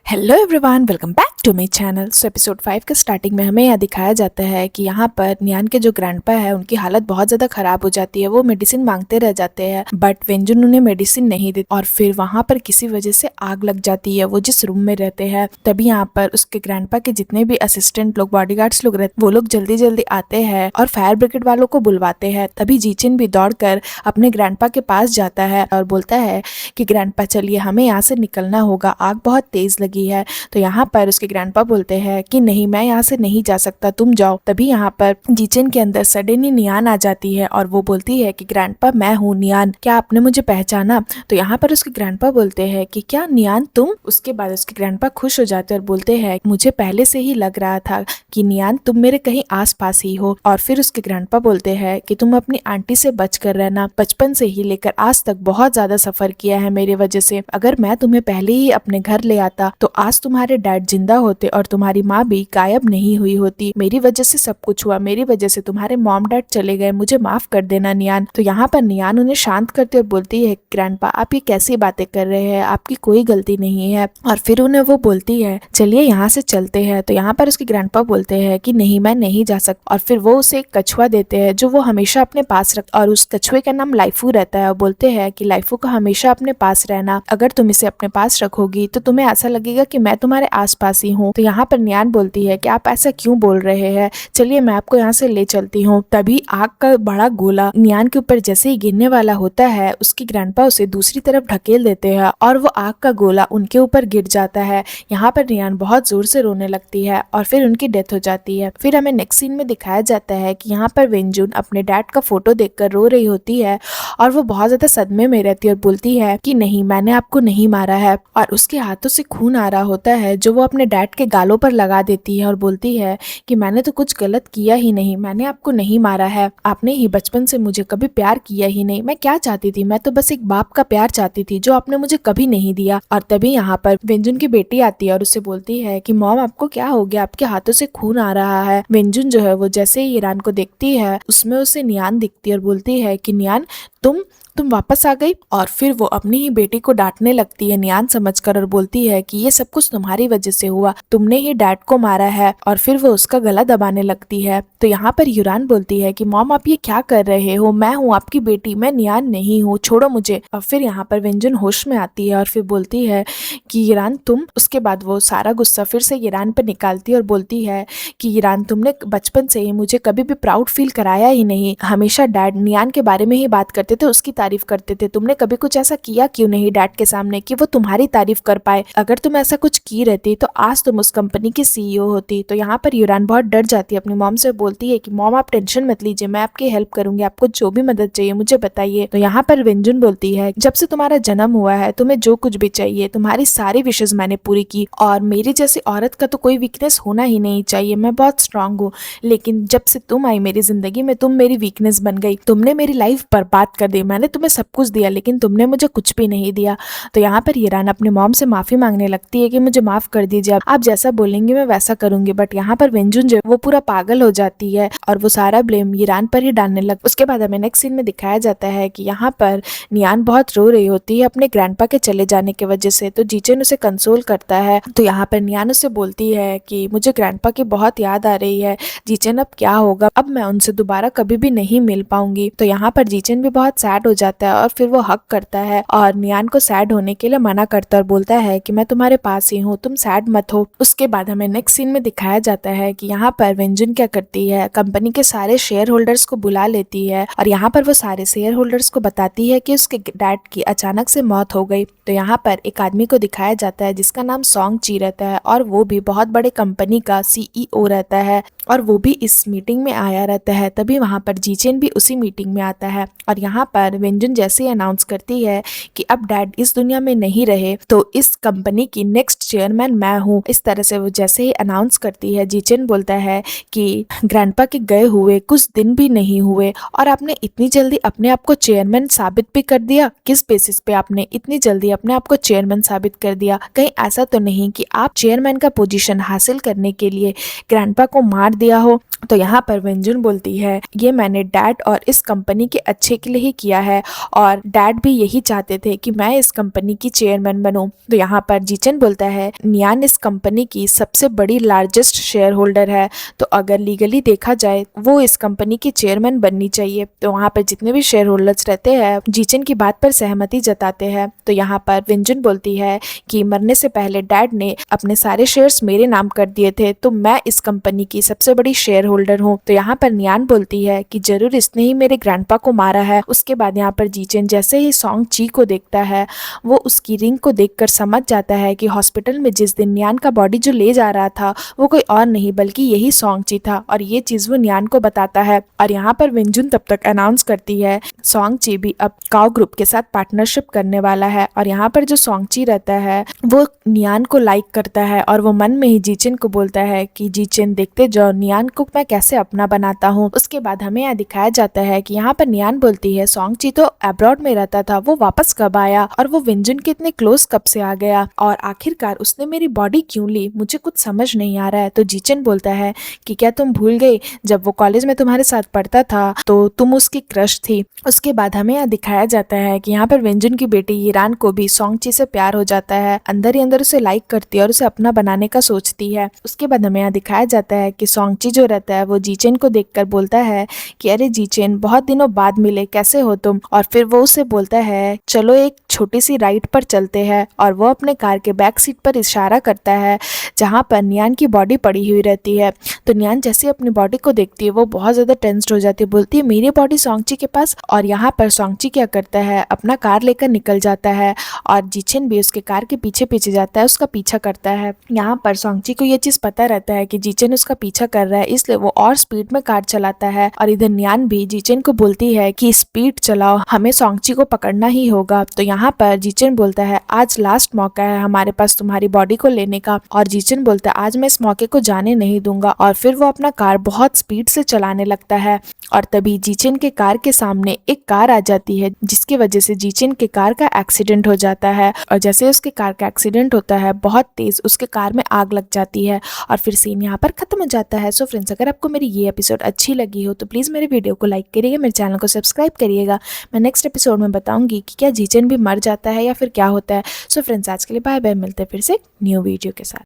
Hello everyone, welcome back to my channel. So episode 5 के starting में हमें यह दिखाया जाता है कि यहाँ पर नियान के जो ग्रैंडपा है उनकी हालत बहुत ज़्यादा ख़राब हो जाती है। वो मेडिसिन मांगते रह जाते हैं बट वेंजुन उन्हें मेडिसिन नहीं देती और फिर वहाँ पर किसी वजह से आग लग जाती है वो जिस रूम में रहते हैं। तभी यहाँ पर उसके ग्रैंडपा के जितने भी असिस्टेंट लोग, बॉडीगार्ड्स लोग रहते वो लोग जल्दी जल्दी आते हैं और फायर ब्रिगेड वालों को बुलवाते हैं। तभी जीचिन भी दौड़कर अपने ग्रैंडपा के पास जाता है और बोलता है कि ग्रैंडपा चलिए हमें यहाँ से निकलना होगा, आग बहुत तेज लगी है। तो यहाँ पर उसके ग्रैंडपा बोलते हैं कि नहीं, मैं यहाँ से नहीं जा सकता, तुम जाओ। तभी यहाँ पर जीचेन के अंदर सडनली नियान आ जाती है और वो बोलती है कि ग्रैंडपा मैं हूँ नियान, क्या आपने मुझे पहचाना? तो यहाँ पर उसके ग्रैंडपा बोलते हैं कि क्या नियान तुम? उसके बाद उसके ग्रैंडपा खुश हो जाते हैं और बोलते हैं मुझे पहले से ही लग रहा था कि नियान तुम मेरे कहीं आस पास ही हो। और फिर उसके ग्रैंडपा बोलते हैं कि तुम अपनी आंटी से बच कर रहना, बचपन से ही लेकर आज तक बहुत ज्यादा सफर किया है मेरे वजह से। अगर मैं तुम्हें पहले ही अपने घर ले आता तो आज तुम्हारे डैड जिंदा होते और तुम्हारी माँ भी गायब नहीं हुई होती। मेरी वजह से सब कुछ हुआ, मेरी वजह से तुम्हारे मॉम डैड चले गए, मुझे माफ कर देना नियान। तो यहाँ पर नियान उन्हें शांत करती और बोलती है ग्रैंडपा आप ये कैसी बातें कर रहे हैं, आपकी कोई गलती नहीं है। और फिर उन्हें वो बोलती है चलिए यहाँ से चलते हैं। तो यहाँ पर उसके ग्रैंडपा बोलते हैं कि नहीं, मैं नहीं जा सकता। और फिर वो उसे एक कछुआ देते हैं जो वो हमेशा अपने पास रख, और उस कछुए का नाम लाइफू रहता है। और बोलते हैं कि लाइफू को हमेशा अपने पास रहना, अगर तुम इसे अपने पास रखोगी तो तुम्हें ऐसा लगेगा कि मैं तुम्हारे आसपास ही हूँ। तो यहाँ पर नियान बोलती है कि आप ऐसा क्यों बोल रहे हैं, चलिए मैं आपको यहाँ से ले चलती हूँ। तभी आग का बड़ा गोला नियान के ऊपर जैसे ही गिरने वाला होता है उसकी ग्रैंडपा उसे दूसरी तरफ ढकेल देते हैं और वो आग का गोला उनके ऊपर गिर जाता है। यहाँ पर नियान बहुत जोर से रोने लगती है और फिर उनकी डेथ हो जाती है। फिर हमें नेक्स्ट सीन में दिखाया जाता है कि यहाँ पर वेंजुन अपने डैड का फोटो देखकर रो रही होती है और वो बहुत ज्यादा सदमे में रहती है और बोलती है कि नहीं, मैंने आपको नहीं मारा है। और उसके हाथों से खून आ रहा होता है जो वो अपने डैड के गालों पर लगा देती है और बोलती है कि मैंने तो कुछ गलत किया ही नहीं, मैंने आपको नहीं मारा है, आपने ही बचपन से मुझे कभी प्यार किया ही नहीं। मैं क्या चाहती थी, मैं तो बस एक बाप का प्यार चाहती थी जो आपने मुझे कभी नहीं दिया। और तभी यहाँ पर वेंजुन की बेटी आती है और उससे बोलती है कि मॉम आपको क्या हो गया, आपके हाथों से खून आ रहा है। वेंजुन जो है वो जैसे ही ईरान को देखती है उसमें उसे नियान दिखती है और बोलती है कि नियान तुम वापस आ गई। और फिर वो अपनी ही बेटी को डांटने लगती है नियान समझकर और बोलती है कि ये सब कुछ तुम्हारी वजह से हुआ, तुमने ही डैड को मारा है। और फिर वो उसका गला दबाने लगती है। तो यहाँ पर यूरान बोलती है कि मॉम आप ये क्या कर रहे हो, मैं हूँ आपकी बेटी, मैं नियान नहीं हूँ, छोड़ो मुझे। और फिर यहाँ पर वेंजुन होश में आती है और फिर बोलती है कि ईरान तुम। उसके बाद वो सारा गुस्सा फिर से ईरान पर निकालती है और बोलती है कि ईरान तुमने बचपन से ही मुझे कभी भी प्राउड फील कराया ही नहीं, हमेशा डैड नियान के बारे में ही बात करते थे, उसकी तारीफ करते थे, तुमने कभी कुछ ऐसा किया क्यों नहीं डैड के सामने कि वो तुम्हारी तारीफ कर पाए? अगर तुम ऐसा कुछ की रहती तो आज तुम उस कंपनी की सीईओ होती। तो यहाँ पर यूरान बहुत डर जाती है अपनी मॉम से, बोलती है कि मॉम आप टेंशन मत लीजिए, मैं आपकी हेल्प करूंगी, आपको जो भी मदद चाहिए मुझे बताइए। तो यहाँ पर वेंजुन बोलती है जब से तुम्हारा जन्म हुआ है तुम्हें जो कुछ भी चाहिए, तुम्हारी सारी विशेष मैंने पूरी की, और मेरी जैसी औरत का तो कोई वीकनेस होना ही नहीं चाहिए, मैं बहुत स्ट्रांग हूँ। लेकिन जब से तुम आई मेरी जिंदगी में तुम मेरी वीकनेस बन गई, तुमने मेरी लाइफ बर्बाद कर दी। मैंने तुम्हें सब कुछ दिया लेकिन तुमने मुझे कुछ भी नहीं दिया। तो यहाँ पर ईरान अपने मॉम से माफी मांगने लगती है कि मुझे माफ कर दीजिए, आप जैसा बोलेंगे मैं वैसा करूंगी। बट यहाँ पर वेंजुन जो वो पूरा पागल हो जाती है और वो सारा ब्लेम ईरान पर ही डालने लग। उसके बाद हमें नेक्स्ट सीन में दिखाया जाता है कि यहाँ पर नियान बहुत रो रही होती है अपने ग्रैंडपा के चले जाने की वजह से। तो जीचेन उसे कंसोल करता है। तो यहाँ पर नियान उसे बोलती है कि मुझे ग्रैंडपा की बहुत याद आ रही है जीचेन, अब क्या होगा, अब मैं उनसे दोबारा कभी भी नहीं मिल पाऊंगी। तो यहाँ पर जीचेन भी बहुत सैड हो जाता है और फिर वो हक करता है और नियान को सैड होने के लिए मना करता है और बोलता है कि मैं तुम्हारे पास ही हूँ, तुम सैड मत हो। उसके बाद हमें नेक्स्ट सीन में दिखाया जाता है कि यहाँ पर वेंजुन क्या करती है, कंपनी के सारे शेयर होल्डर्स को बुला लेती है और यहाँ पर वो सारे शेयर होल्डर्स को बताती है कि उसके डैड की अचानक से मौत हो गई। तो यहाँ पर एक आदमी को दिखाया जाता है जिसका नाम सॉन्ग ची रहता है और वो भी बहुत बड़े कंपनी का सीईओ रहता है और वो भी इस मीटिंग में आया रहता है। तभी वहां पर जीचेन भी उसी मीटिंग में आता है और यहाँ पर वेंजुन जैसे ही अनाउंस करती है कि अब डैड इस दुनिया में नहीं रहे तो इस कंपनी की नेक्स्ट चेयरमैन मैं हूँ, इस तरह से वो जैसे ही अनाउंस करती है जीचेन बोलता है कि ग्रैंडपा के गए हुए कुछ दिन भी नहीं हुए और आपने इतनी जल्दी अपने आप को चेयरमैन साबित भी कर दिया। किस बेसिस पे आपने इतनी जल्दी अपने आप को चेयरमैन साबित कर दिया? कहीं ऐसा तो नहीं कि आप चेयरमैन का पोजीशन हासिल करने के लिए ग्रैंडपा को मार दिया हो? तो यहाँ पर व्यंजन बोलती है ये मैंने डैड और इस कंपनी के अच्छे के लिए ही किया है और डैड भी यही चाहते थे कि मैं इस कंपनी की चेयरमैन बनूं। तो यहाँ पर जीचन बोलता है नियान इस कंपनी की सबसे बड़ी लार्जेस्ट शेयर होल्डर है, तो अगर लीगली देखा जाए वो इस कंपनी की चेयरमैन बननी चाहिए। तो वहाँ पर जितने भी शेयर होल्डर्स रहते हैं जीचन की बात पर सहमति जताते हैं। तो यहाँ पर व्यंजन बोलती है कि मरने से पहले डैड ने अपने सारे शेयर्स मेरे नाम कर दिए थे, तो मैं इस कंपनी की सबसे बड़ी शेयर होल्डर हूँ। तो यहाँ पर नियान बोलती है कि जरूर इसने ही मेरे ग्रैंडपा को मारा है। उसके बाद यहाँ पर जीचन जैसे ही सॉन्ग ची को देखता है वो उसकी रिंग को देखकर समझ जाता है कि हॉस्पिटल में जिस दिन नियान का बॉडी जो ले जा रहा था वो कोई और नहीं बल्कि यही सॉन्ग ची था, और ये चीज वो नियान को बताता है। और यहाँ पर विंजुन तब तक अनाउंस करती है सॉन्ग ची भी अब काओ ग्रुप के साथ पार्टनरशिप करने वाला है। और यहाँ पर जो सॉन्ग ची रहता है वो नियान को लाइक करता है और वो मन में ही जीचन को बोलता है कि जीचन देखते जाओ नियान को मैं कैसे अपना बनाता हूँ। उसके बाद हमें यहाँ दिखाया जाता है कि यहाँ पर नियान बोलती है सॉन्ग ची तो अब्रॉड में रहता था, वो वापस कब आया और वो विंजुन के इतने क्लोज कब से आ गया और आखिरकार उसने मेरी बॉडी क्यों ली, मुझे कुछ समझ नहीं आ रहा है। तो जीचन बोलता है कि क्या तुम भूल गई जब वो कॉलेज में तुम्हारे साथ पढ़ता था तो तुम उसकी क्रश थी। उसके बाद हमें यहाँ दिखाया जाता है कि यहाँ पर विंजुन की बेटी ईरान को भी सॉन्ग ची से प्यार हो जाता है, अंदर ही अंदर उसे लाइक करती है और उसे अपना बनाने का सोचती है। उसके बाद हमें यहाँ दिखाया जाता है कि सॉन्ग ची जो रहता है वो जीचन को देखकर बोलता है कि अरे जीचन बहुत दिनों बाद मिले, कैसे हो तुम। और फिर वो उसे बोलता है चलो एक छोटी सी राइड पर चलते हैं, और वो अपने कार के बैक सीट पर इशारा करता है जहाँ पर नियान की बॉडी पड़ी हुई रहती है। तो नियान जैसे अपनी बॉडी को देखती है वो बहुत ज्यादा टेंस्ड हो जाती है, बोलती है मेरी बॉडी सॉन्ग ची के पास। और यहाँ पर सॉन्ग ची क्या करता है अपना कार लेकर निकल जाता है और जीचन भी उसके कार के पीछे पीछे जाता है, उसका पीछा करता है। यहाँ पर सॉन्ग ची को ये चीज पता रहता है कि जीचन उसका पीछा कर रहा है, इसलिए वो और स्पीड में कार चलाता है। और इधर नियान भी जीचन को बोलती है कि स्पीड चलाओ, हमें सॉन्ग ची को पकड़ना ही होगा। तो यहाँ पर जीचन बोलता है आज लास्ट मौका है हमारे पास तुम्हारी बॉडी को लेने का, और जीचन बोलता है आज मैं इस मौके को जाने नहीं दूंगा। और फिर वो अपना कार बहुत स्पीड से चलाने लगता है और तभी जीचन के कार के सामने एक कार आ जाती है जिसकी वजह से जीचन के कार का एक्सीडेंट हो जाता है। और जैसे उसके कार का एक्सीडेंट होता है बहुत तेज उसके कार में आग लग जाती है और फिर सीन यहाँ पर खत्म हो जाता है। सो फ्रेंड्स अगर आपको मेरी ये एपिसोड अच्छी लगी हो तो प्लीज मेरे वीडियो को लाइक करिएगा, मेरे चैनल को सब्सक्राइब करिएगा। मैं नेक्स्ट एपिसोड में बताऊंगी कि क्या जीचन भी मर जाता है या फिर क्या होता है। सो फ्रेंड्स आज के लिए बाय बाय, मिलते हैं फिर से न्यू वीडियो के साथ।